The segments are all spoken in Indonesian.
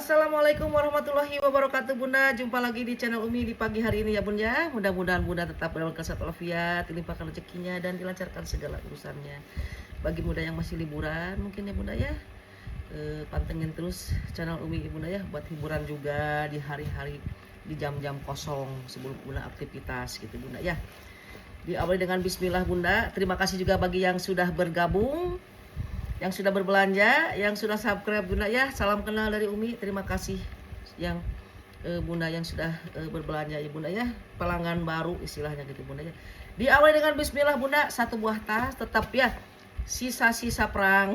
Assalamualaikum warahmatullahi wabarakatuh Bunda. Jumpa lagi di channel Umi di pagi hari ini ya Bunda ya. Mudah-mudahan Bunda tetap dalam kesehatan walafiat, dilimpahkan rezekinya dan dilancarkan segala urusannya. Bagi Bunda yang masih liburan mungkin ya Bunda ya, pantengin terus channel Umi ya Bunda ya, buat hiburan juga di hari-hari, di jam-jam kosong sebelum Bunda aktivitas gitu Bunda ya. Diawali dengan bismillah Bunda. Terima kasih juga bagi yang sudah bergabung, yang sudah berbelanja, yang sudah subscribe Bunda ya. Salam kenal dari Umi. Terima kasih yang Bunda yang sudah berbelanja ya Bunda ya. Pelanggan baru istilahnya gitu Bunda ya. Diawali dengan bismillah Bunda. Satu buah tas tetap ya. Sisa-sisa perang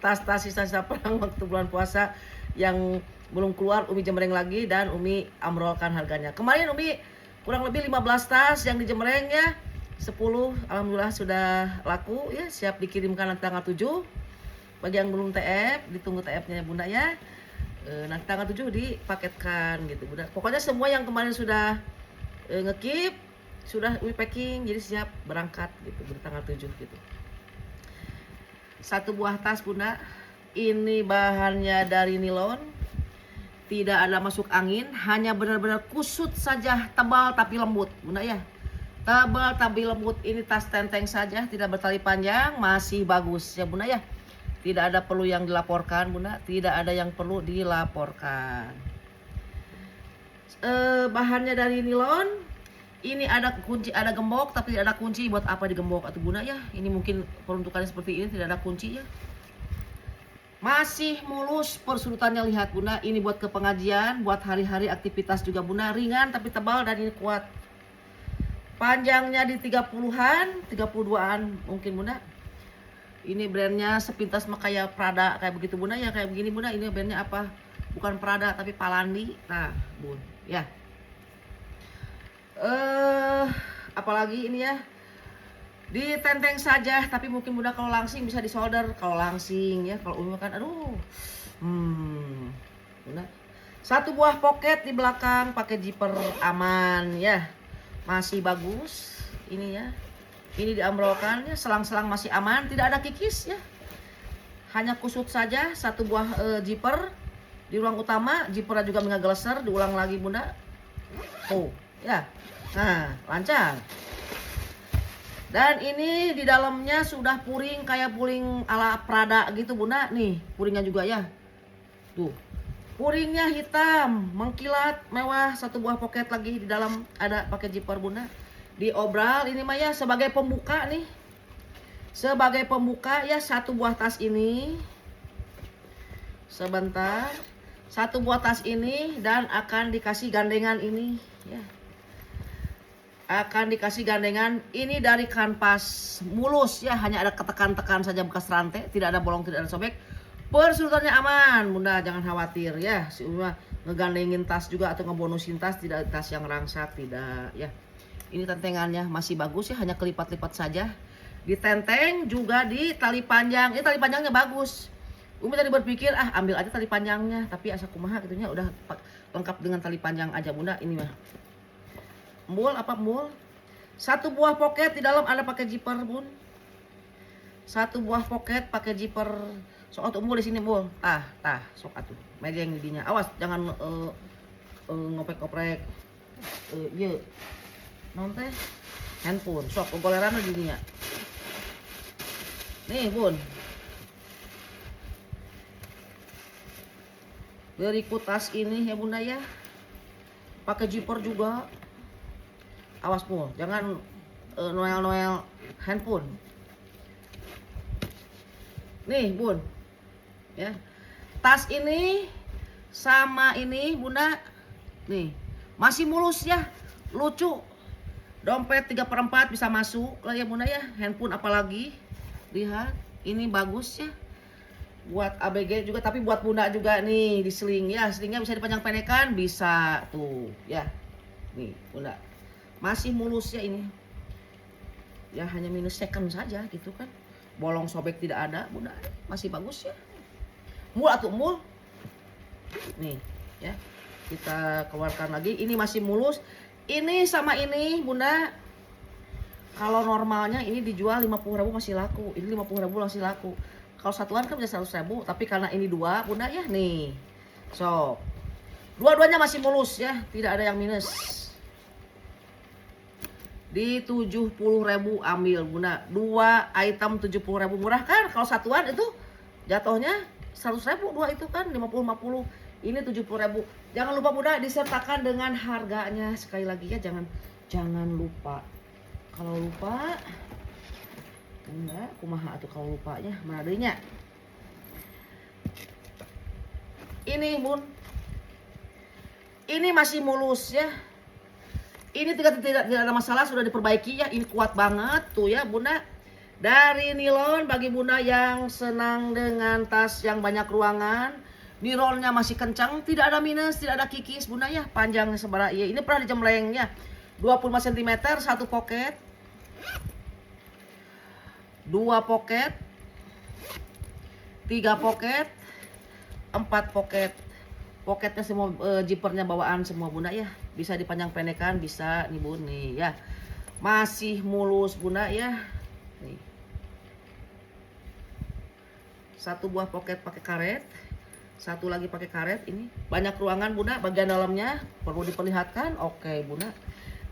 tas-tas sisa-sisa perang waktu bulan puasa yang belum keluar Umi jemreng lagi dan Umi amrolkan harganya. Kemarin Umi kurang lebih 15 tas yang dijemreng ya. 10 alhamdulillah sudah laku ya, siap dikirimkan nanti tanggal 7. Bagi yang belum TF, ditunggu TF-nya ya Bunda ya. Nanti tanggal 7 dipaketkan gitu Bunda. Pokoknya semua yang kemarin sudah ngekip, sudah we packing, jadi siap berangkat gitu Bunda, tanggal 7 gitu. Satu buah tas Bunda. Ini bahannya dari nilon. Tidak ada masuk angin, hanya benar-benar kusut saja, tebal tapi lembut Bunda ya. Tebal tapi lembut, ini tas tenteng saja, tidak bertali panjang, masih bagus ya Bunda ya. Tidak ada perlu yang dilaporkan Bunda, tidak ada yang perlu dilaporkan. Bahannya dari nilon. Ini ada kunci, ada gembok, tapi tidak ada kunci. Buat apa digembok atau Bunda ya? Ini mungkin peruntukannya seperti ini, tidak ada kunci ya. Masih mulus persudutannya, lihat Bunda. Ini buat ke pengajian, buat hari-hari aktivitas juga Bunda. Ringan tapi tebal dan ini kuat. Panjangnya di 30-an, 32-an mungkin Bunda. Ini brandnya sepintas mah kayak Prada, kayak begitu Bunda ya, kayak begini Bunda. Ini brandnya apa? Bukan Prada tapi Palandi. Nah Bun ya. Apalagi ini ya, ditenteng saja, tapi mungkin Bunda kalau langsing bisa disolder. Kalau langsing ya, kalau umum kan aduh. Bunda. Satu buah pocket di belakang, pakai zipper aman ya. Masih bagus ini ya. Ini diamrolkan ya, selang-selang masih aman, tidak ada kikis ya. Hanya kusut saja. Satu buah zipper di ruang utama, zippernya juga menggeleser, diulang lagi Bunda. Oh, ya. Nah, lancar. Dan ini di dalamnya sudah puring kayak puring ala Prada gitu Bunda. Nih, puringnya juga ya. Tuh. Puringnya hitam, mengkilat, mewah. Satu buah pocket lagi di dalam, ada pakai zipper Bunda. Diobral ini mah ya sebagai pembuka nih. Sebagai pembuka ya, satu buah tas ini. Sebentar. Satu buah tas ini dan akan dikasih gandengan ini ya. Akan dikasih gandengan ini dari kanvas mulus ya, hanya ada ketekan-tekan saja bekas rantai, tidak ada bolong, tidak ada sobek. Persudutannya aman Bunda, jangan khawatir ya. Si Uma ngegandengin tas juga atau ngebonusin tas, tidak tas yang rangsak, tidak ya. Ini tentengannya masih bagus ya, hanya kelipat-lipat saja. Ditenteng juga di tali panjang. Ini tali panjangnya bagus. Umi tadi berpikir ambil aja tali panjangnya, tapi asa kumaha gitunya, udah lengkap dengan tali panjang aja Bunda. Ini mah mul apa mul. Satu buah pocket di dalam ada pakai zipper Bun. Satu buah pocket pakai zipper. Sok atuh mul di sini mul. Tah, sok atuh. Meja yang didinya. Awas jangan ngopek-ngopek. Ieu. Non teh handphone sok goleran di dinya. Nih Bun. Berikut tas ini ya Bunda ya. Pakai zipper juga. Awas Bun, jangan noel-noel handphone. Nih Bun. Ya. Tas ini sama ini Bunda. Nih, masih mulus ya. Lucu. Dompet 3/4 bisa masuk lah ya Bunda ya. Handphone apalagi. Lihat, ini bagus ya. Buat ABG juga, tapi buat Bunda juga nih di sling ya. Slingnya bisa dipanjang pendekan, bisa tuh ya. Nih Bunda. Masih mulus ya ini. Ya hanya minus second saja gitu kan. Bolong sobek tidak ada Bunda. Masih bagus ya. Mul atuh mul. Nih ya. Kita keluarkan lagi. Ini masih mulus. Ini sama ini Bunda, kalau normalnya ini dijual 50.000 masih laku. Ini 50.000 masih laku. Kalau satuan kan bisa 100.000, tapi karena ini dua Bunda ya nih. So, dua-duanya masih mulus ya, tidak ada yang minus. Di 70.000 ambil Bunda. 2 item 70.000, murah kan? Kalau satuan itu jatuhnya 100.000, 2 itu kan 50. Ini 70.000. Jangan lupa Bunda disertakan dengan harganya sekali lagi ya, jangan lupa. Kalau lupa Bunda kumaha atuh kalau lupanya, mana deunya. Ini Bun. Ini masih mulus ya. Ini tidak ada masalah, sudah diperbaiki ya. Ini kuat banget tuh ya Bunda. Dari nilon bagi Bunda yang senang dengan tas yang banyak ruangan. Nilonnya masih kencang, tidak ada minus, tidak ada kikis Bunda ya. Panjangnya sebara ya. Ini pernah dijemleng ya. 25 cm, 1 pocket. 2 pocket. 3 pocket. 4 pocket. Pocketnya semua zippernya bawaan semua Bunda ya. Bisa dipanjang pendekan, bisa nih Bun nih ya. Masih mulus Bunda ya. Nih. 1 buah pocket pakai karet. 1 lagi pakai karet ini. Banyak ruangan Bunda, bagian dalamnya perlu diperlihatkan. Oke Bunda.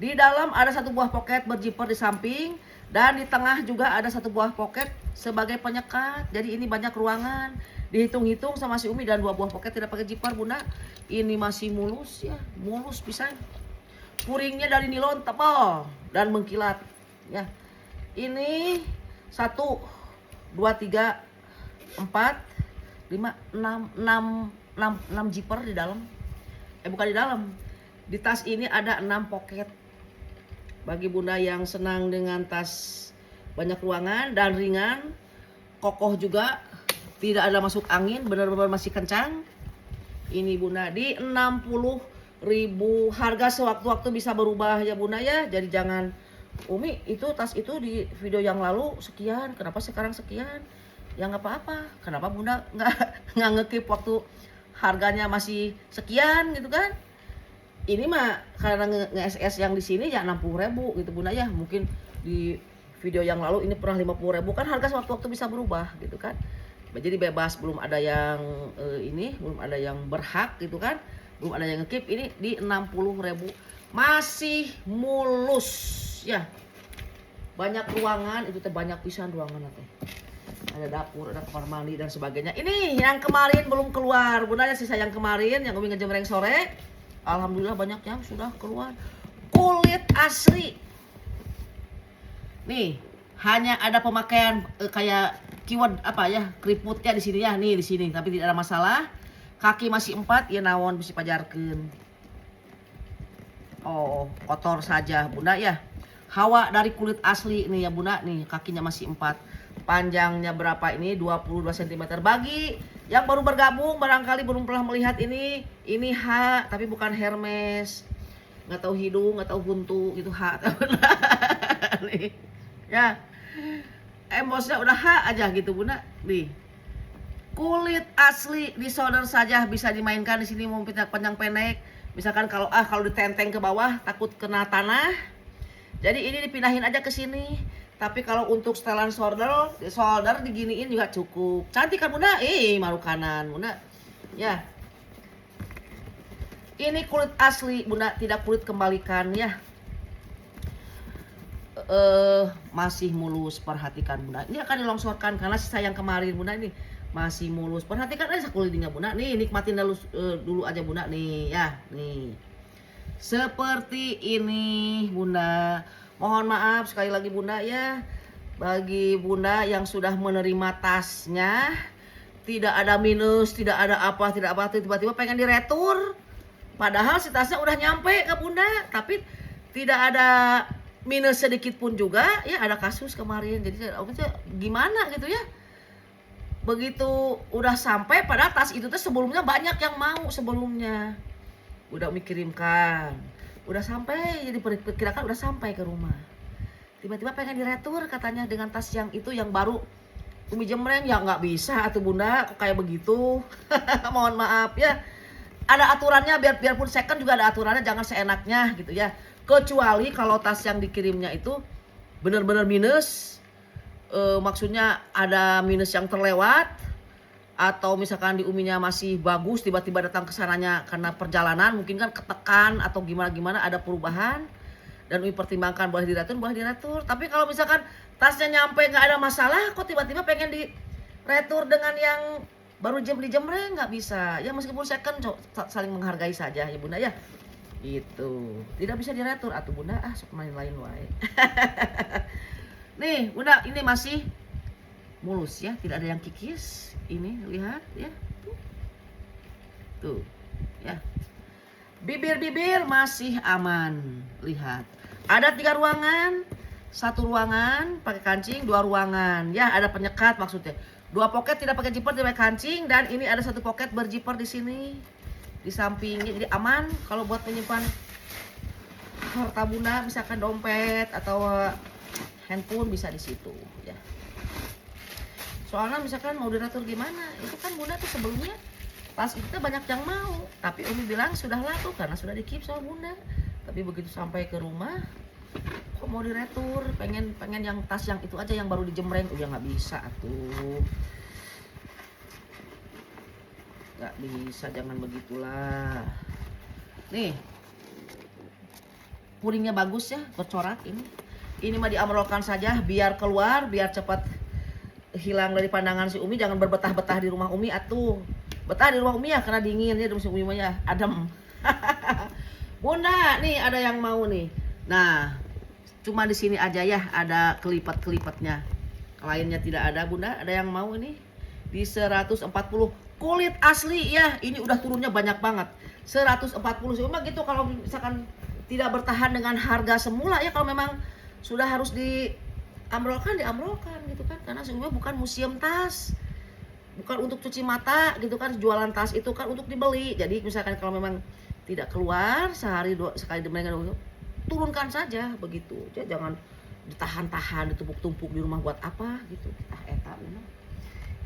Di dalam ada 1 buah pocket berzipper di samping dan di tengah juga ada 1 buah pocket sebagai penyekat. Jadi ini banyak ruangan. Dihitung-hitung sama si Umi dan 2 buah pocket tidak pakai zipper Bunda. Ini masih mulus ya, mulus pisan. Puringnya dari nilon tebal dan mengkilat ya. Ini 1 2 3 4 5 6 zipper di dalam. Bukan di dalam. Di tas ini ada 6 pocket. Bagi Bunda yang senang dengan tas banyak ruangan dan ringan, kokoh juga, tidak ada masuk angin, benar-benar masih kencang. Ini Bunda di 60.000. Harga sewaktu-waktu bisa berubah ya Bunda ya. Jadi jangan Umi itu tas itu di video yang lalu sekian, kenapa sekarang sekian? Ya nggak apa-apa. Kenapa Bunda nggak ngekip waktu harganya masih sekian gitu kan? Ini mah karena nge-SS yang di sini ya 60.000 gitu Bunda ya. Mungkin di video yang lalu ini pernah 50.000 kan, harga sewaktu-waktu bisa berubah gitu kan. Jadi bebas, belum ada yang belum ada yang berhak gitu kan. Belum ada yang ngekip, ini di 60.000. Masih mulus ya. Banyak ruangan, itu teh banyak pisan ruangan teh. Ada dapur, ada kamar mandi dan sebagainya. Ini yang kemarin belum keluar Bunda ya, sisa yang kemarin yang Umi ngejemreng sore. Alhamdulillah banyak yang sudah keluar. Kulit asli. Nih, hanya ada pemakaian kayak keyword apa ya, keriputnya di sini ya, nih di sini, tapi tidak ada masalah. Kaki masih 4 ya, naon bisa pajarkeun. Oh, kotor saja Bunda ya. Hawa dari kulit asli nih ya Bunda, nih kakinya masih 4. Panjangnya berapa ini? 22 cm. Bagi yang baru bergabung barangkali belum pernah melihat ini H tapi bukan Hermes. Nggak tahu hidung, nggak tahu buntu gitu, H. Nih. Ya. Embosnya udah H aja gitu Bunda. Nih. Kulit asli disolder saja, bisa dimainkan di sini mau panjang pendek. Misalkan kalau ditenteng ke bawah takut kena tanah. Jadi ini dipindahin aja ke sini. Tapi kalau untuk setelan solder diginiin juga cukup. Cantik kan Bunda? Maru kanan Bunda. Ya. Ini kulit asli Bunda, tidak kulit kembalikan ya. Masih mulus, perhatikan Bunda. Ini akan dilongsorkan karena sisa yang kemarin Bunda ini masih mulus. Perhatikan aja kulitnya Bunda. Nih nikmatin dulu aja Bunda nih ya. Nih. Seperti ini Bunda. Mohon maaf sekali lagi Bunda ya. Bagi Bunda yang sudah menerima tasnya, tidak ada minus, tidak ada apa, tiba-tiba pengen diretur. Padahal si tasnya udah nyampe ke Bunda, tapi tidak ada minus sedikit pun juga. Ya ada kasus kemarin, jadi gimana gitu ya. Begitu udah sampai, padahal tas itu tuh sebelumnya banyak yang mau sebelumnya. Udah Umi kirimkan, udah sampai, jadi perkirakan udah sampai ke rumah. Tiba-tiba pengen diretur katanya dengan tas yang itu yang baru Umi jemreng. Ya nggak bisa atuh Bunda, kok kayak begitu. Mohon maaf ya. Ada aturannya, biarpun second juga ada aturannya, jangan seenaknya gitu ya. Kecuali kalau tas yang dikirimnya itu benar-benar minus, maksudnya ada minus yang terlewat, atau misalkan di uminya masih bagus, tiba-tiba datang ke sananya karena perjalanan mungkin kan ketekan atau gimana-gimana ada perubahan, dan Umi pertimbangkan boleh diretur. Tapi kalau misalkan tasnya nyampe nggak ada masalah, kok tiba-tiba pengen diretur dengan yang baru dijemreng, nggak bisa. Ya meskipun second, saling menghargai saja ya Bunda ya. Itu tidak bisa diretur atuh Bunda, sok main lain wae. Nih Bunda, ini masih mulus ya, tidak ada yang kikis. Ini lihat ya, tuh ya, bibir masih aman. Lihat, ada 3 ruangan, 1 ruangan pakai kancing, 2 ruangan ya, ada penyekat maksudnya. 2 poket tidak pakai zipper, tidak pakai kancing, dan ini ada 1 poket berzipper di sini di sampingnya, jadi aman kalau buat menyimpan harta Bunda, misalkan dompet atau handphone bisa di situ ya. Soalnya misalkan mau diatur gimana, itu kan Bunda tuh sebelumnya tas itu banyak yang mau, tapi Umi bilang sudah laku karena sudah di keep sama Bunda. Tapi begitu sampai ke rumah, kok mau diretur, pengen yang tas yang itu aja yang baru dijemreng, udah nggak bisa tuh, nggak bisa, jangan begitulah. Nih puringnya bagus ya, bercorak ini mah diamrolkan saja biar keluar, biar cepat hilang dari pandangan si Umi. Jangan berbetah-betah di rumah Umi atuh. Betah di rumah Umi ya karena dingin ya, di rumah si Umi mah ya adem. Bunda, nih ada yang mau nih. Nah, cuma di sini aja ya ada kelipat-kelipatnya. Lainnya tidak ada Bunda. Ada yang mau ini di 140 kulit asli ya. Ini udah turunnya banyak banget. 140 sih Umi gitu kalau misalkan tidak bertahan dengan harga semula ya, kalau memang sudah harus diamrolkan gitu kan, karena sebenarnya bukan museum tas, bukan untuk cuci mata gitu kan, jualan tas itu kan untuk dibeli. Jadi misalkan kalau memang tidak keluar sehari sekali mereka turunkan saja begitu ya, jangan ditahan-tahan, ditumpuk-tumpuk di rumah buat apa gitu. Eta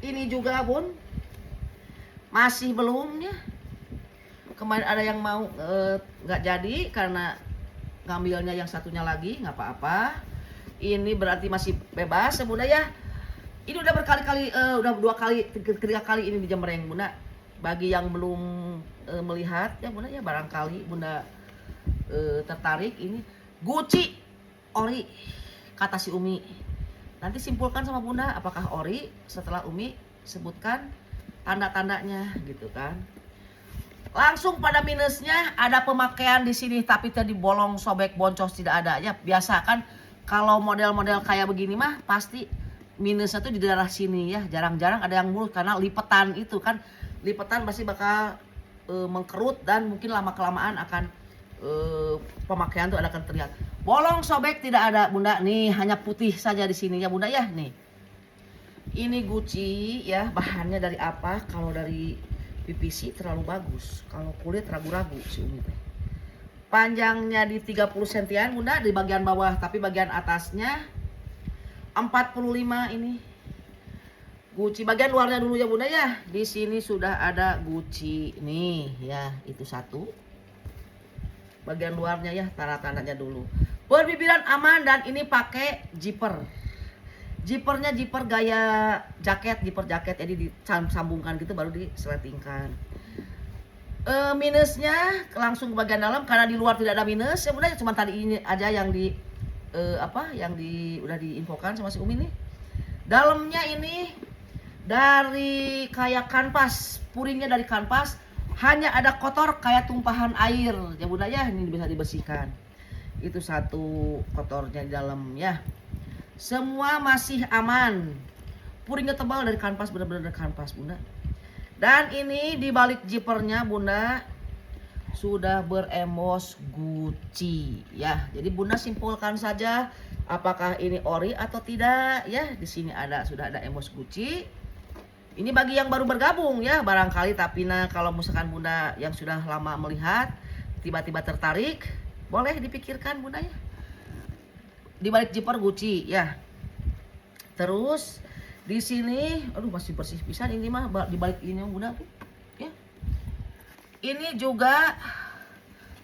ini juga Bun masih belum ya, kemarin ada yang mau nggak jadi karena ngambilnya yang satunya lagi, nggak apa-apa. Ini berarti masih bebas ya Bunda ya. Ini udah berkali-kali, udah 3 kali ini dijemreng Bunda. Bagi yang belum melihat ya Bunda ya, barangkali Bunda tertarik, ini Gucci ori kata si Umi. Nanti simpulkan sama Bunda apakah ori setelah Umi sebutkan tanda-tandanya gitu kan. Langsung pada minusnya ada pemakaian di sini, tapi tadi bolong, sobek, boncos tidak ada ya. Biasa kan kalau model-model kayak begini mah pasti minusnya tuh di daerah sini ya. Jarang-jarang ada yang mulus karena lipetan itu kan. Lipetan pasti bakal mengkerut dan mungkin lama-kelamaan akan pemakaian tuh akan terlihat. Bolong, sobek tidak ada Bunda. Nih hanya putih saja di sini ya Bunda ya. Nih. Ini Gucci ya, bahannya dari apa? Kalau dari PVC terlalu bagus, kalau kulit ragu-ragu si Umi teh. Panjangnya di 30 sentian Bunda di bagian bawah, tapi bagian atasnya 45 ini. Gucci bagian luarnya dulu ya Bunda ya. Di sini sudah ada Gucci nih ya, itu satu. Bagian luarnya ya, tanda-tandanya dulu. Berbibiran aman dan ini pakai zipper. Zippernya zipper gaya jaket, zipper jaket, jadi disambungkan gitu baru diseletingkan. Minusnya langsung ke bagian dalam karena di luar tidak ada minus. Sebenarnya cuma tadi ini aja yang udah diinfokan sama si Umi nih. Dalamnya ini dari kayak kanvas, puringnya dari kanvas, hanya ada kotor kayak tumpahan air. Ya Bunda ya, ini bisa dibersihkan. Itu satu kotornya di dalam ya. Semua masih aman. Puringnya tebal dari kanvas, benar-benar dari kanvas Bunda. Dan ini di balik zippernya Bunda sudah beremos Gucci ya. Jadi Bunda simpulkan saja apakah ini ori atau tidak ya. Di sini sudah ada emos Gucci. Ini bagi yang baru bergabung ya barangkali, tapi kalau misalkan Bunda yang sudah lama melihat tiba-tiba tertarik, boleh dipikirkan Bunda ya. Di balik zipper Gucci ya. Terus di sini aduh masih bersih pisan ini mah di balik ini Bunda tuh ya. Ini juga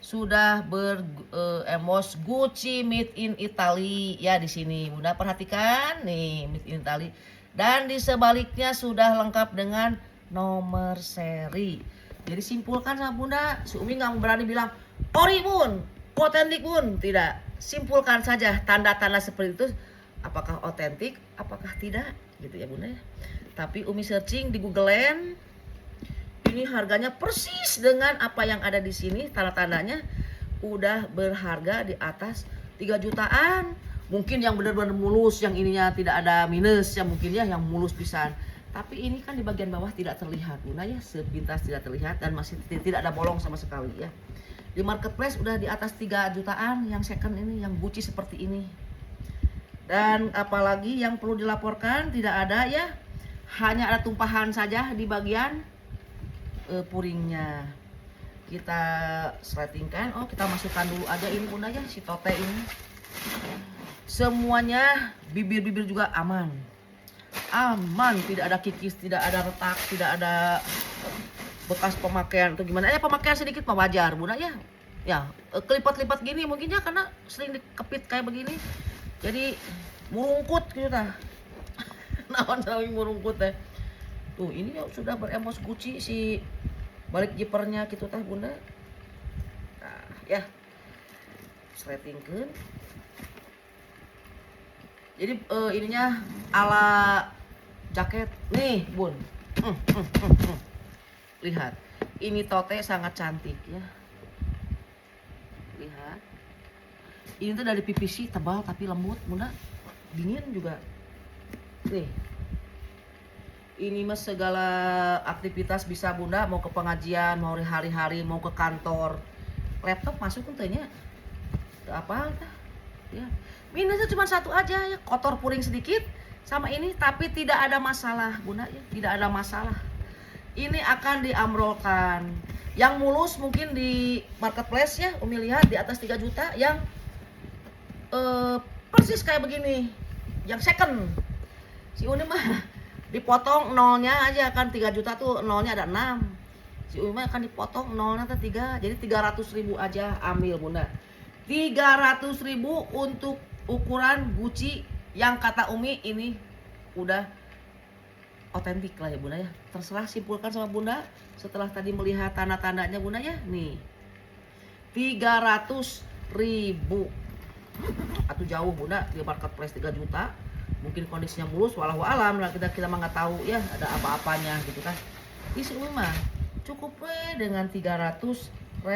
sudah beremos Gucci made in Italy ya. Di sini Bunda perhatikan nih, made in Italy. Dan di sebaliknya sudah lengkap dengan nomor seri. Jadi simpulkan sama bunda, si Umi nggak berani bilang ori bun, otentik bun, tidak. Simpulkan saja tanda-tanda seperti itu, apakah otentik, apakah tidak, gitu ya bunda ya. Tapi Umi searching di Googlean, ini harganya persis dengan apa yang ada di sini, tanda-tandanya udah berharga di atas 3 jutaan. Mungkin yang benar-benar mulus, yang ininya tidak ada minus, yang mungkin ya yang mulus pisan. Tapi ini kan di bagian bawah tidak terlihat bunda ya, sepintas tidak terlihat dan masih tidak ada bolong sama sekali ya. Di marketplace udah di atas 3 jutaan yang second ini, yang Gucci seperti ini. Dan apalagi yang perlu dilaporkan tidak ada ya, hanya ada tumpahan saja di bagian puringnya. Kita settingkan, oh kita masukkan dulu aja ini bunda ya, si tote ini. Semuanya bibir-bibir juga aman, tidak ada kikis, tidak ada retak, tidak ada bekas pemakaian atau gimana ya, pemakaian sedikit mah wajar bunda ya. Ya kelipat-lipat gini mungkin ya karena sering dikepit kayak begini, jadi murungkut gitu tah. Naon murungkut teh. Tuh ini ya sudah beremos Gucci si balik jipernya gitu tah bunda. Nah ya settingkan. Jadi ininya ala jaket nih bun. Lihat, ini tote sangat cantik ya. Lihat, ini tuh dari PVC tebal tapi lembut bunda, dingin juga. Nih, ini mah segala aktivitas bisa bunda, mau ke pengajian, mau hari-hari, mau ke kantor, laptop masuk tentunya. Apa ya, minusnya cuma satu aja ya, kotor puring sedikit sama ini, tapi tidak ada masalah bunda ya, tidak ada masalah. Ini akan diamrolkan. Yang mulus mungkin di marketplace ya, Umi lihat di atas 3 juta yang persis kayak begini, yang second. Si Umi mah dipotong nolnya aja kan, 3 juta tuh nolnya ada 6. Si Umi mah akan dipotong nolnya tuh 3, jadi 300.000 aja ambil bunda. 300.000 untuk ukuran Gucci yang kata Umi ini udah otentik lah ya bunda ya. Terserah simpulkan sama bunda setelah tadi melihat tanda-tandanya bunda ya. Nih 300.000 atau jauh bunda, di marketplace 3 juta. Mungkin kondisinya mulus, walau alam lah, kita mah nggak tahu ya ada apa-apanya gitu kan. Di sini mah cukup dengan 300.000.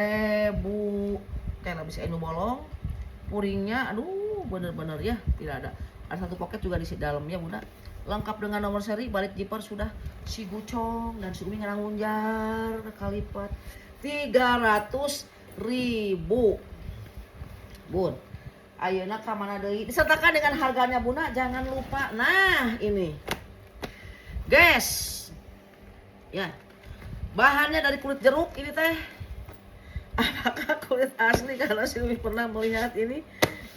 Kayak bisa inu bolong, puringnya, aduh bener-bener ya tidak ada. Ada satu pocket juga di dalamnya bunda. Lengkap dengan nomor seri, balik zipper sudah si gucong dan si Umi ngerangunjar kalipat 300.000 bun. Ayeuna ka mana deui disertakan dengan harganya bunda, jangan lupa. Nah ini guys ya, bahannya dari kulit jeruk ini teh. Apakah kulit asli? Karena si Umi pernah melihat ini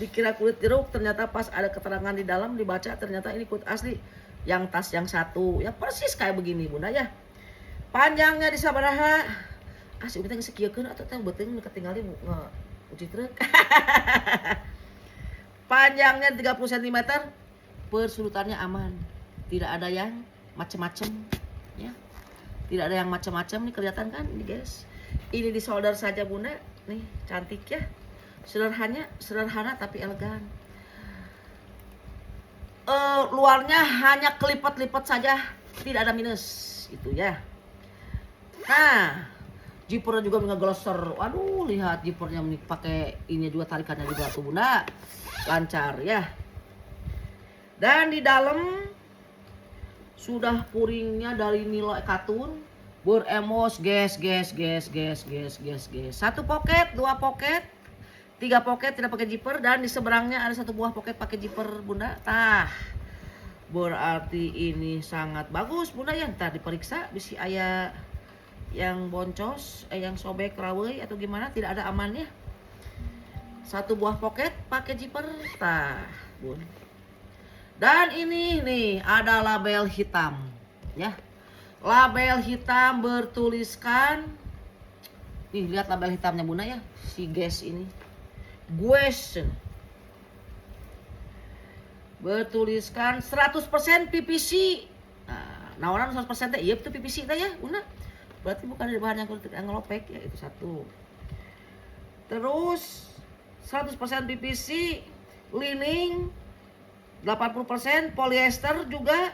dikira kulit jeruk, ternyata pas ada keterangan di dalam dibaca ternyata ini kulit asli. Yang tas yang satu ya persis kayak begini bunda ya. Panjangnya di sabaraha si Umi teh geus atau teh beuteung ketinggalan uji truk. Panjangnya 30 cm, persudutannya aman, tidak ada yang macem-macem ya, tidak ada yang macem-macem nih, kelihatan kan ini guys. Ini di solder saja bunda, nih cantik ya, sederhana tapi elegan. Luarnya hanya kelipat-lipat saja, tidak ada minus itu ya. Nah zippernya juga ngeglosser, waduh lihat zippernya pakai ini juga, tarikannya juga tuh bunda, lancar ya. Dan di dalam sudah puringnya dari nilai katun, beremos gas. Satu pocket, 2 pocket, 3 pocket tidak pakai zipper, dan di seberangnya ada satu buah pocket pakai zipper bunda. Tah berarti ini sangat bagus bunda ya. Ntar diperiksa bisi aya yang boncos, yang sobek rawei atau gimana, tidak ada amannya. Satu buah pocket pakai zipper, tah bun. Dan ini nih ada label hitam ya, label hitam bertuliskan, nih lihat label hitamnya bunda ya, si gas ini Guess bertuliskan 100% PVC. Nah naonan 100% teh iya itu PVC teh ya Bunda. Berarti bukan dari bahan yang kulit ngelopek ya, itu satu. Terus 100% PVC, lining 80%, polyester juga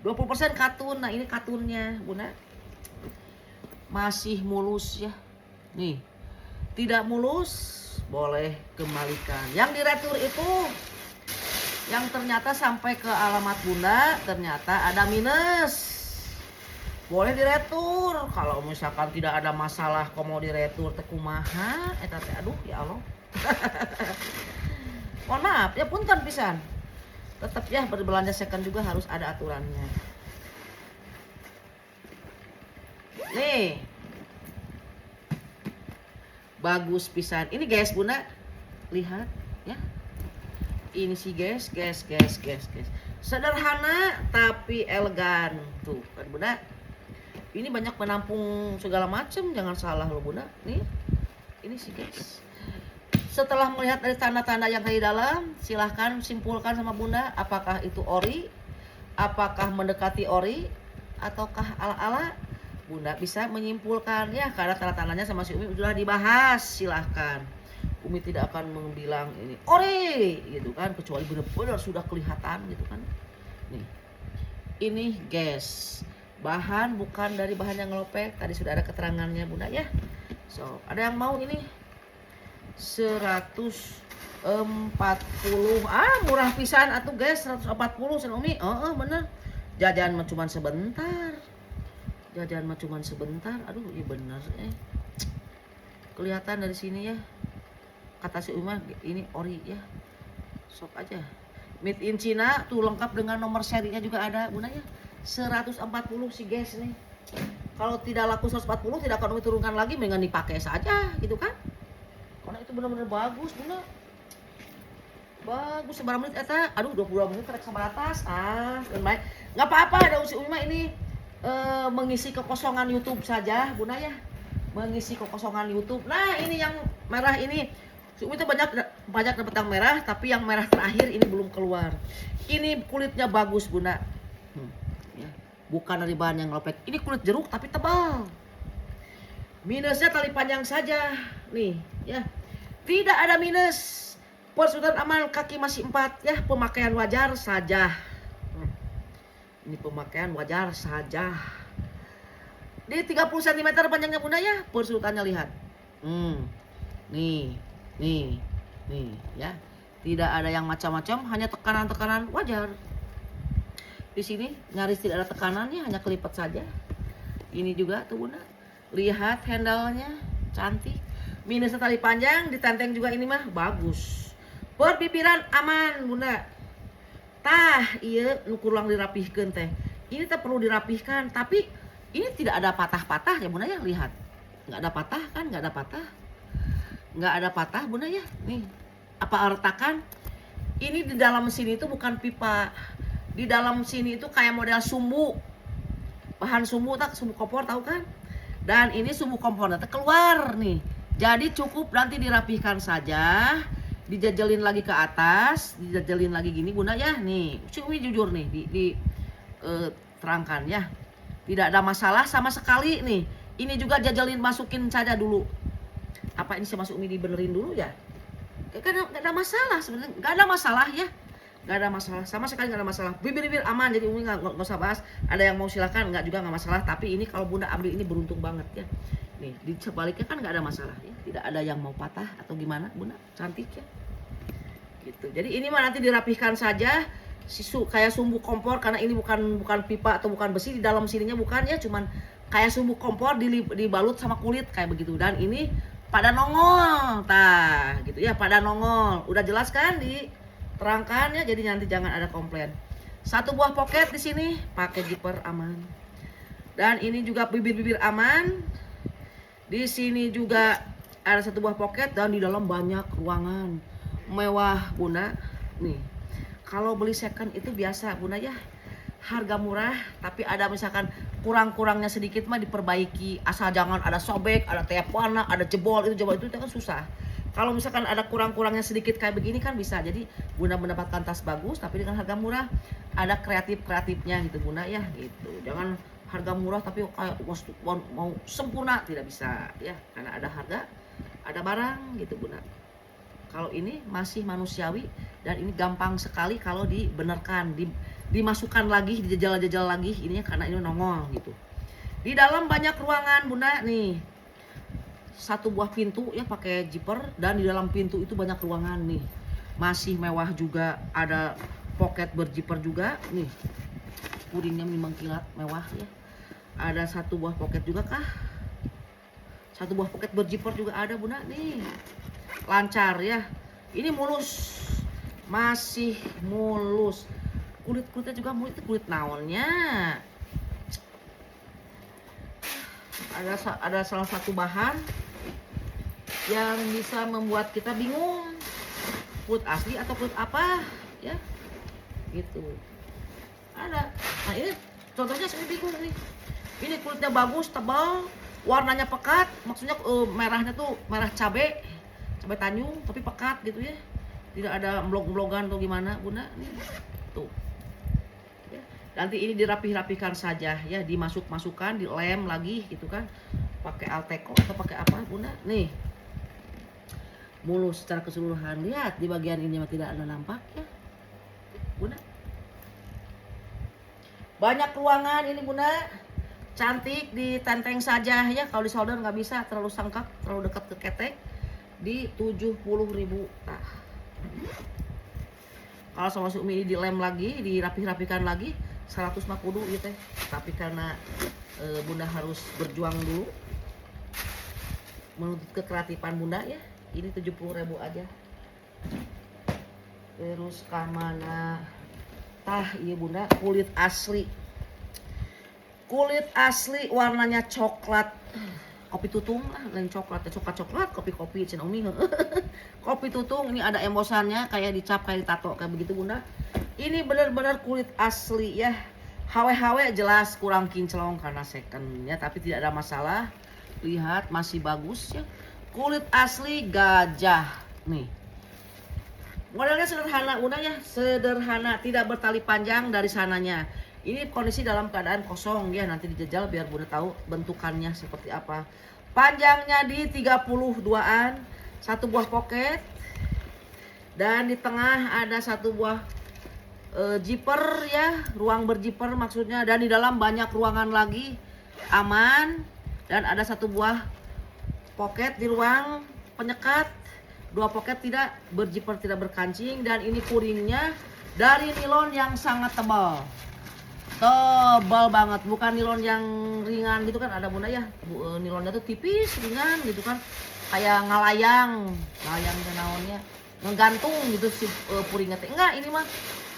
20% katun. Nah ini katunnya Bunda masih mulus ya. Nih tidak mulus boleh kembalikan. Yang diretur itu yang ternyata sampai ke alamat Bunda ternyata ada minus, boleh diretur. Kalau misalkan tidak ada masalah kok mau diretur teh kumaha eta teh, aduh ya Allah. Mohon maaf ya punten pisan. Tetap ya berbelanja second juga harus ada aturannya. Nih bagus pisan ini guys Bunda, lihat ya. Ini sih guys, sederhana tapi elegan tuh kan Bunda. Ini banyak menampung segala macam, jangan salah loh Bunda. Nih ini sih guys. Setelah melihat dari tanda-tanda yang dari dalam, silahkan simpulkan sama Bunda apakah itu ori, apakah mendekati ori, ataukah ala-ala. Bunda bisa menyimpulkan ya karena tanda-tandanya sama si Umi sudah dibahas. Silahkan, Umi tidak akan bilang ini ori gitu kan, kecuali benar-benar sudah kelihatan gitu kan. Nih ini guys, bahan bukan dari bahan yang ngelopek, tadi sudah ada keterangannya Bunda ya. So ada yang mau ini 140, murah pisan atuh guys, 140 sen Umi. Bener, jajan mah cuman sebentar. Aduh iya bener kelihatan dari sini ya. Kata si Uma ini ori ya. Sok aja. Made in China tuh lengkap dengan nomor serinya juga ada Bunda ya. 140 sih guys nih. Kalau tidak laku 140 tidak akan Umi turunkan lagi, mendingan dipakai saja gitu kan. Karena itu benar-benar bagus Bunda. Bagus sebarang menit eta. Aduh 22 menit trek sama atas. Dan baik. Enggak apa-apa ada si Uma ini mengisi kekosongan YouTube saja Bunda ya. Mengisi kekosongan YouTube. Nah, ini yang merah ini. Si Umi itu banyak dapat yang merah, tapi yang merah terakhir ini belum keluar. Ini kulitnya bagus Bunda. Ya. Bukan dari bahan yang lopek. Ini kulit jeruk tapi tebal. Minusnya tali panjang saja. Nih, ya. Tidak ada minus. Persutan aman, kaki masih 4 ya, pemakaian wajar saja. Ini pemakaian wajar saja. Di 30 cm panjangnya Bunda ya, persutannya lihat. Nih ya. Tidak ada yang macam-macam, hanya tekanan-tekanan wajar. Di sini nyaris tidak ada tekanannya, hanya kelipat saja. Ini juga tuh Bunda. Lihat handle-nya cantik. Minusnya tali panjang, ditenteng juga ini mah bagus. Perpipiran aman Bunda. Tah iya nu kurang dirapihkan teh. Ini teh perlu dirapihkan, tapi ini tidak ada patah-patah ya Bunda ya, lihat. Enggak ada patah kan, enggak ada patah Bunda ya. Nih, apa retakan? Ini di dalam sini itu bukan pipa. Di dalam sini itu kayak model sumbu. Bahan sumbu sumbu kompor tahu kan? Dan ini sumbu kompornya keluar nih. Jadi cukup nanti dirapihkan saja. Dijajalin lagi ke atas, dijajalin lagi gini Bunda ya. Nih, si Umi jujur nih terangkan ya. Tidak ada masalah sama sekali nih. Ini juga jajalin masukin saja dulu. Apa ini sih masuk Umi dibenerin dulu ya? Gak ada masalah sebenarnya, gak ada masalah ya. Gak ada masalah, sama sekali gak ada masalah. Bibir-bibir aman, jadi Umi gak usah bahas. Ada yang mau silakan, gak juga gak masalah. Tapi ini kalau Bunda ambil ini beruntung banget ya. Nih, di sebaliknya kan gak ada masalah ya. Tidak ada yang mau patah atau gimana Bunda, cantik ya. Gitu. Jadi ini mah nanti dirapihkan saja. Kayak sumbu kompor, karena ini bukan pipa atau bukan besi. Di dalam sininya bukan ya, cuman kayak sumbu kompor dibalut sama kulit kayak begitu. Dan ini pada nongol, tah gitu ya, pada nongol. Udah jelas kan diterangkan ya, jadi nanti jangan ada komplain. Satu buah pocket di sini, pakai zipper aman. Dan ini juga bibir-bibir aman. Di sini juga ada satu buah pocket dan di dalam banyak ruangan. Mewah Bunda. Nih. Kalau beli second itu biasa Bunda ya. Harga murah, tapi ada misalkan kurang-kurangnya sedikit mah diperbaiki. Asal jangan ada sobek, ada teapana, ada jebol itu kan susah. Kalau misalkan ada kurang-kurangnya sedikit kayak begini kan bisa. Jadi Bunda mendapatkan tas bagus tapi dengan harga murah. Ada kreatifnya gitu Bunda ya gitu. Jangan harga murah tapi kayak mau sempurna, tidak bisa ya. Karena ada harga, ada barang gitu Bunda. Kalau ini masih manusiawi dan ini gampang sekali kalau dibenarkan, dimasukkan lagi, dijajal-jajal lagi ininya karena ini nongol gitu. Di dalam banyak ruangan Bunda nih. Satu buah pintu ya pakai zipper dan di dalam pintu itu banyak ruangan nih. Masih mewah juga, ada pocket berzipper juga nih. Puringnya memang kilat mewah ya. Ada satu buah pocket juga kah? Satu buah pocket berzipper juga ada Bunda nih. Lancar ya. Ini mulus. Masih mulus. Kulitnya juga mulus, itu kulit naonnya. Ada salah satu bahan yang bisa membuat kita bingung kulit asli atau kulit apa ya gitu. Ada, nah ini contohnya saya bingung nih, ini kulitnya bagus, tebal, warnanya pekat, maksudnya merahnya tuh merah cabai tanjung tapi pekat gitu ya, tidak ada blog-blogan atau gimana Bunda nih tuh. Nanti ini dirapih-rapihkan saja ya, dimasukkan, dilem lagi gitu kan, pakai Alteco atau pakai apa Bunda nih. Mulus secara keseluruhan, lihat di bagian ini mah tidak ada nampak ya Bunda. Banyak ruangan ini Bunda, cantik, ditenteng saja ya. Kalau di solder nggak bisa, terlalu sangkak, terlalu dekat ke ketek. Di 70.000. Nah, kalau sama si Umi ini dilem lagi, dirapih-rapihkan lagi 150 gitu ya. Tapi karena Bunda harus berjuang dulu menuntut kekreatifan Bunda ya, ini 70.000 aja. Terus ke mana? Tah iya Bunda, kulit asli warnanya coklat, kopi tutung lah, lain coklat ya, coklat kopi cina Umi. Kopi tutung, ini ada embosannya kayak dicap, kayak ditato kayak begitu Bunda. Ini benar-benar kulit asli ya. HW jelas kurang kinclong karena second ya, tapi tidak ada masalah. Lihat masih bagus ya. Kulit asli gajah nih. Modelnya sederhana Bunda ya, sederhana, tidak bertali panjang dari sananya. Ini kondisi dalam keadaan kosong ya, nanti dijajal biar Bunda tahu bentukannya seperti apa. Panjangnya di 32-an, satu buah pocket. Dan di tengah ada satu buah zipper ya, ruang berzipper maksudnya, dan di dalam banyak ruangan lagi, aman. Dan ada satu buah pocket di ruang penyekat, dua pocket tidak berzipper, tidak berkancing, dan ini puringnya dari nilon yang sangat tebal banget, bukan nilon yang ringan gitu kan, ada Bunda ya, nilonnya tuh tipis ringan gitu kan, kayak ngalayang naonnya ngegantung gitu si puringnya teh. Enggak, ini mah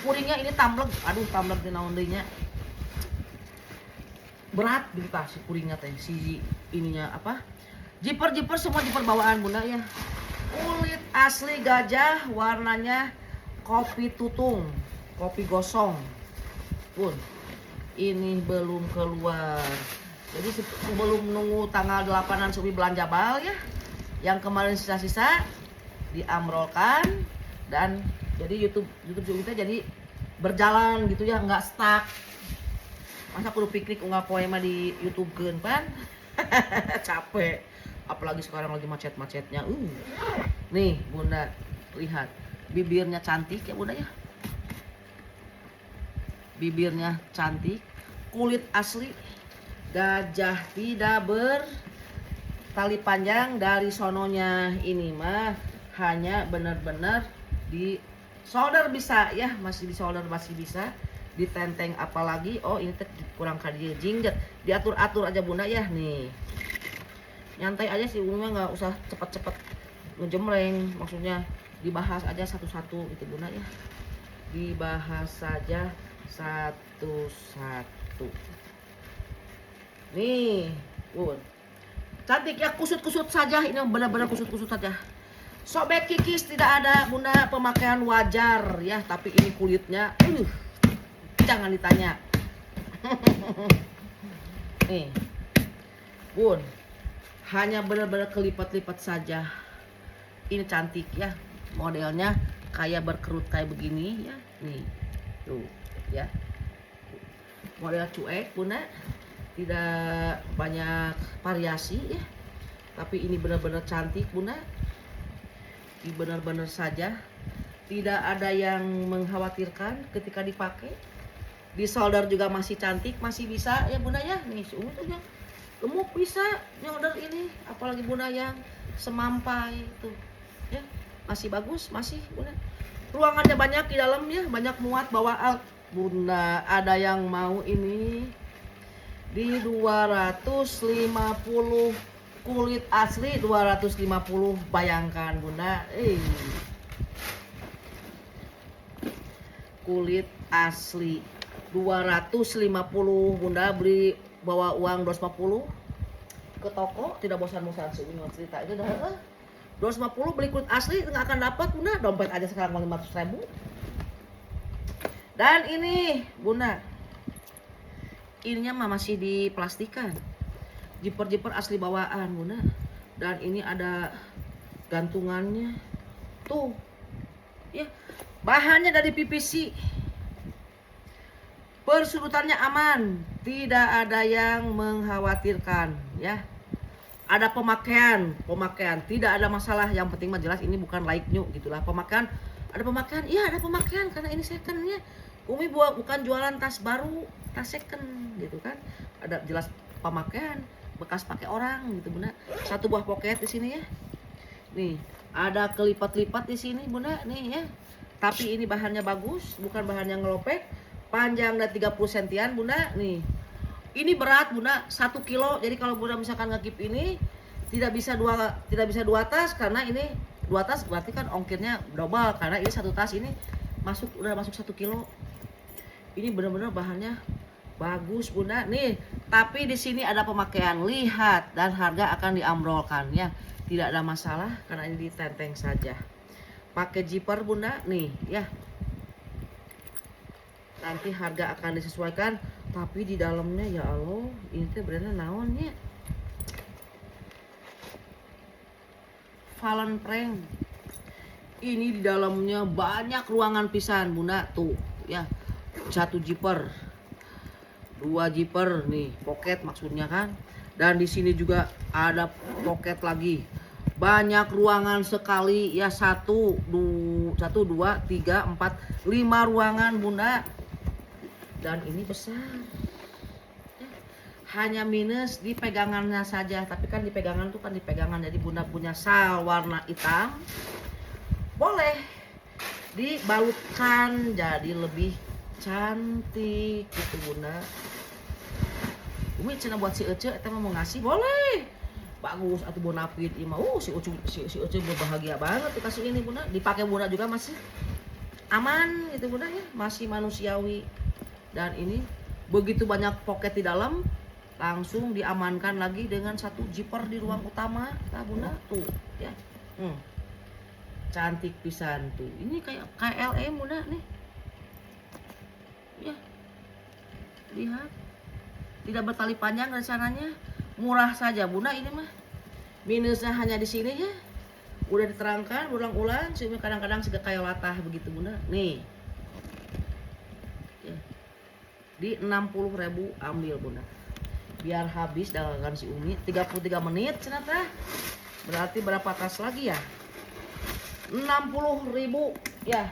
puringnya ini tamblek, tamblek di naon deui nya, berat gitu tah si puringnya teh, si ininya apa, zipper semua zipper bawaan Bunda ya. Kulit asli gajah, warnanya kopi tutung, kopi gosong pun. Ini belum keluar, jadi sebelum nunggu tanggal 8-an Subi belanja bal ya, yang kemarin sisa-sisa diamrolkan, dan jadi YouTube kita jadi berjalan gitu ya, nggak stuck. Masa kudu piknik unggah poe mah di YouTube kan capek, apalagi sekarang lagi macet-macetnya. Nih Bunda lihat, bibirnya cantik ya Bunda ya, bibirnya cantik, kulit asli gajah, tidak bertali panjang dari sononya. Ini mah hanya benar-benar di solder bisa ya, masih di solder masih bisa, ditenteng apalagi. Oh ini kurang kali jingget, diatur-atur aja Bunda ya. Nih nyantai aja sih umumnya, nggak usah cepet-cepet ngejemreng, maksudnya dibahas aja satu-satu gitu Bunda ya, dibahas saja satu-satu. Nih Bun, cantik ya, kusut-kusut saja, ini benar-benar kusut-kusut saja, sobek kikis tidak ada Bunda, pemakaian wajar ya, tapi ini kulitnya jangan ditanya. Nih Bun, hanya benar-benar kelipat-lipat saja, Ini cantik ya, modelnya kayak berkerut kayak begini ya. Nih tuh ya, model cuek bunda, tidak banyak variasi ya, tapi ini benar-benar cantik bunda. Ini benar-benar saja tidak ada yang mengkhawatirkan ketika dipakai. Di solder juga masih cantik, masih bisa ya bunda ya. Nih si Umi tuh yang gemuk bisa nyolder ini, apalagi bunda yang semampai tuh ya, masih bagus, masih bunda. Ruangannya banyak di dalam ya, banyak muat bawa bunda. Ada yang mau ini di 250, kulit asli 250, bayangkan bunda. Kulit asli 250 bunda, beli bawa uang 250 ke toko, tidak bosan-bosan sih cerita itu dah. 250 beli kulit asli nggak akan dapat bunda, dompet aja sekarang 500.000. Dan ini bunda, ininya mah masih diplastikan, jiper asli bawaan bunda. Dan ini ada gantungannya tuh ya, bahannya dari PVC, persudutannya aman, tidak ada yang mengkhawatirkan ya. Ada pemakaian, tidak ada masalah. Yang penting mah jelas ini bukan like new gitulah. Pemakaian, ada pemakaian, iya ada pemakaian karena ini secondnya. Umi bukan jualan tas baru, tas second gitu kan. Ada jelas pemakaian, bekas pakai orang gitu bunda. Satu buah pocket di sini ya. Nih ada kelipat-lipat di sini bunda nih ya. Tapi ini bahannya bagus, bukan bahan yang ngelopek. Panjang dan 30 sentian bunda nih. Ini berat bunda 1 kilo. Jadi kalau bunda misalkan ngekip ini tidak bisa dua tas, karena ini 2 tas berarti kan ongkirnya double, karena ini 1 tas ini udah masuk 1 kilo. Ini benar-benar bahannya bagus bunda nih. Tapi di sini ada pemakaian, lihat, dan harga akan diamrolkan ya. Tidak ada masalah karena ini ditenteng saja. Pakai zipper bunda nih ya. Nanti harga akan disesuaikan, tapi di dalamnya ya Allah, ini tuh brandnya naonnya, Valen Prank. Ini di dalamnya banyak ruangan pisan bunda tuh ya. 1 zipper, 2 zipper nih, pocket maksudnya kan. Dan di sini juga ada pocket lagi. Banyak ruangan sekali ya, 1, 2, 3, 4, 5 ruangan bunda. Dan ini besar ya. Hanya minus di pegangannya saja, tapi kan di pegangan tuh kan di pegangan, jadi bunda punya sal warna hitam, boleh dibalutkan jadi lebih cantik gitu bunda. Umi cina buat si Ece eta mau ngasih, boleh bagus atau bonafit ya mau. Si Ece berbahagia banget dikasih ini bunda, dipakai bunda juga masih aman gitu bunda ya, masih manusiawi. Dan ini begitu banyak pocket di dalam, langsung diamankan lagi dengan 1 zipper di ruang utama. Nah bunda tuh ya, cantik pisan tuh. Ini kayak KLM bunda nih ya, lihat, tidak bertali panjang dari sananya, murah saja bunda. Ini mah minusnya hanya di sini ya, udah diterangkan ulang-ulang. Cuma kadang-kadang suka kayak latah begitu bunda nih. Di 60.000 ambil bunda, biar habis dagangan si Umi. 33 menit cenata, berarti berapa tas lagi ya, 60.000 ya,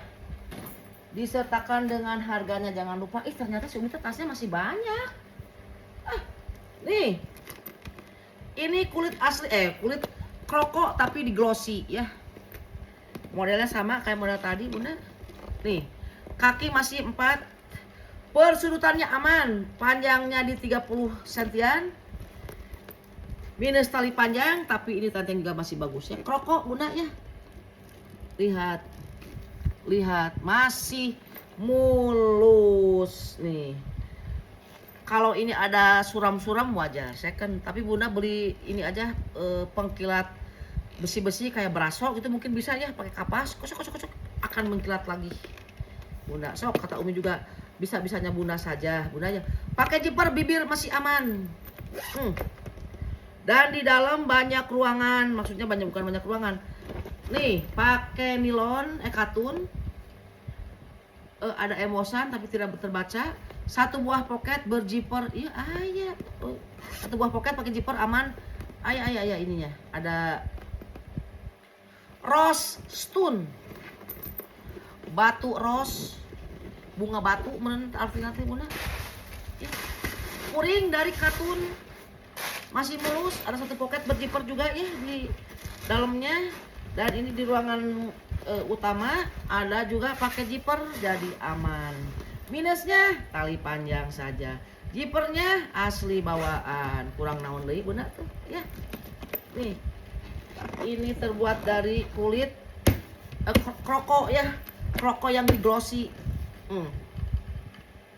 disertakan dengan harganya. Jangan lupa, ternyata si Umi tasnya masih banyak. Nih ini kulit asli, kulit kroko tapi di glossy ya, modelnya sama kayak model tadi bunda. Nih kaki masih 4, persudutannya aman, panjangnya di 30 sentian, minus tali panjang, tapi ini tanteng juga masih bagus ya, kroko bunda ya. Lihat masih mulus nih. Kalau ini ada suram-suram wajar second, tapi bunda beli ini aja, pengkilat besi-besi kayak berasok gitu, mungkin bisa ya pakai kapas, kocok akan mengkilat lagi bunda. Sok kata Umi juga bisa-bisanya bunda saja bunda ya. Pakai zipper, bibir masih aman. Dan di dalam banyak ruangan, maksudnya bukan banyak ruangan, Nih, pakai nilon, katun. Ada emosan tapi tidak terbaca. Satu buah pocket berjiper. Iya, ayah. Satu buah pocket pakai jiper aman. Ayah ininya. Ada rose stone. Batu rose. Bunga batu menen artinya teh Bunda. Kuring dari katun. Masih mulus, ada satu pocket berjiper juga ya di dalamnya. Dan ini di ruangan utama ada juga pakai zipper jadi aman. Minusnya tali panjang saja. Zippernya asli bawaan, kurang naon deui Bunda tuh ya. Nih. Ini terbuat dari kulit kroko ya. Kroko yang di glossy.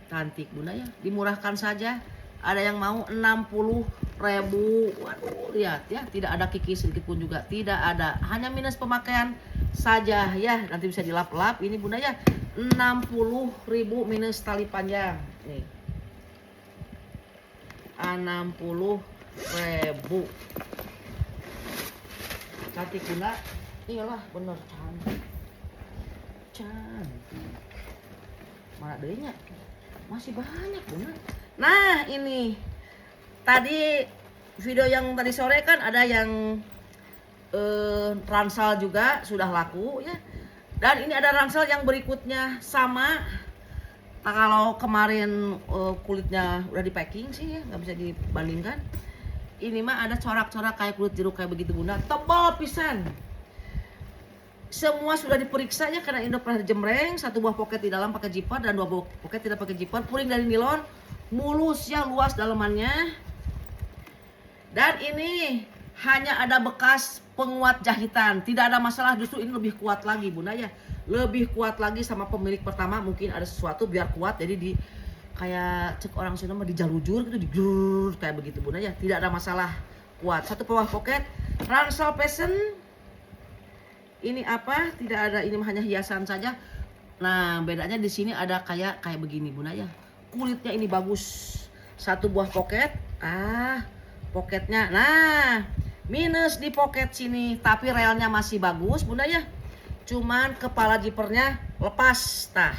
Cantik Bunda ya, dimurahkan saja. Ada yang mau 60.000. Waduh, lihat ya, tidak ada kikis sedikit pun juga, tidak ada. Hanya minus pemakaian saja ya. Nanti bisa dilap-lap ini Bunda ya. 60.000 minus tali panjang. Nih. 60.000. Cantik Bunda. Iyalah bener cantik. Cantik. Mana deunya? Masih banyak Bunda. Nah ini tadi video yang tadi sore kan ada yang ransel juga sudah laku ya. Dan ini ada ransel yang berikutnya sama. Nah, kalau kemarin kulitnya udah di packing sih ya, nggak bisa dibandingkan. Ini mah ada corak-corak kayak kulit jeruk kayak begitu Bunda, tebal pisan. Semua sudah diperiksa ya karena Indo pernah jemreng. Satu buah pocket di dalam pakai zipper dan dua buah pocket tidak pakai zipper. Puring dari nilon, mulus ya, luas dalamannya. Dan ini hanya ada bekas penguat jahitan, tidak ada masalah. Justru ini lebih kuat lagi Bunda ya, lebih kuat lagi sama pemilik pertama. Mungkin ada sesuatu biar kuat, jadi di kayak cek orang Sunda mah dijalujur gitu, diglur kayak begitu Bunda ya. Tidak ada masalah, kuat. Satu buah pocket ransel passion. Ini apa? Tidak ada, ini hanya hiasan saja. Nah, bedanya di sini ada kayak begini Bunda ya. Kulitnya ini bagus. Satu buah pocket. Pocketnya. Nah, minus di pocket sini, tapi relnya masih bagus Bunda ya. Cuman kepala zippernya lepas. Tah.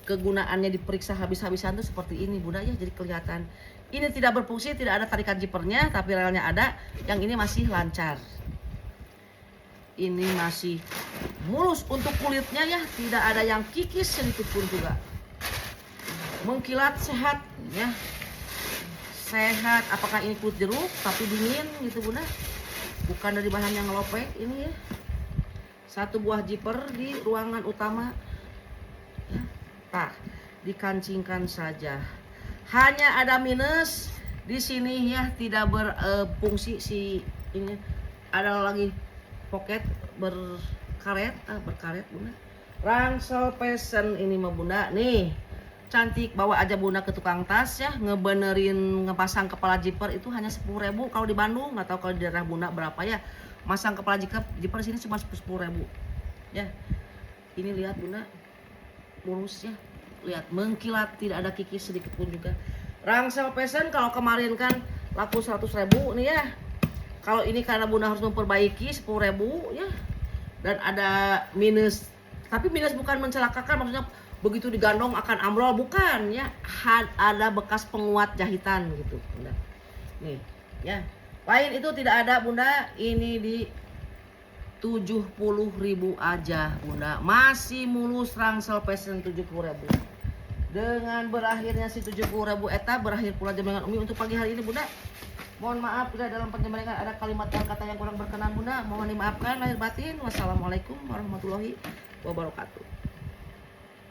Kegunaannya diperiksa habis-habisan tuh seperti ini Bunda ya. Jadi kelihatan. Ini tidak berfungsi, tidak ada tarikan zippernya, tapi relnya ada. Yang ini masih lancar. Ini masih mulus untuk kulitnya ya, tidak ada yang kikis sedikit pun juga. Mengkilat sehat ya. Sehat. Apakah ini kulit jeruk tapi dingin gitu Bunda? Bukan dari bahan yang ngelopek ini ya. Satu buah zipper di ruangan utama. Ya. Tah, dikancingkan saja. Hanya ada minus di sini ya, tidak berfungsi si ini. Ada lagi pocket berkaret Bunda. Ransel passion ini mah Bunda nih. Cantik, bawa aja Bunda ke tukang tas ya, ngebenerin ngepasang kepala zipper itu hanya 10.000 kalau di Bandung, nggak tahu kalau di daerah Bunda berapa ya. Masang kepala zipper sini cuma 10.000 ya. Ini lihat Bunda, mulus ya. Lihat mengkilat, tidak ada kikis sedikit pun juga. Ransel passion kalau kemarin kan laku 100.000 nih ya. Kalau ini karena Bunda harus memperbaiki 10.000 ya. Dan ada minus. Tapi minus bukan mencelakakan, maksudnya begitu digandong akan ambrol, bukan ya. Ada bekas penguat jahitan gitu Bunda. Nih ya. Lain itu tidak ada Bunda. Ini di 70.000 aja Bunda. Masih mulus ransel passion 70.000. Dengan berakhirnya si 70.000 eta, berakhir pula jemrengan Umi untuk pagi hari ini Bunda. Mohon maaf bila dalam penjemrengan ada kalimat dan kata yang kurang berkenan Bunda. Mohon dimaafkan lahir batin. Wassalamualaikum warahmatullahi wabarakatuh.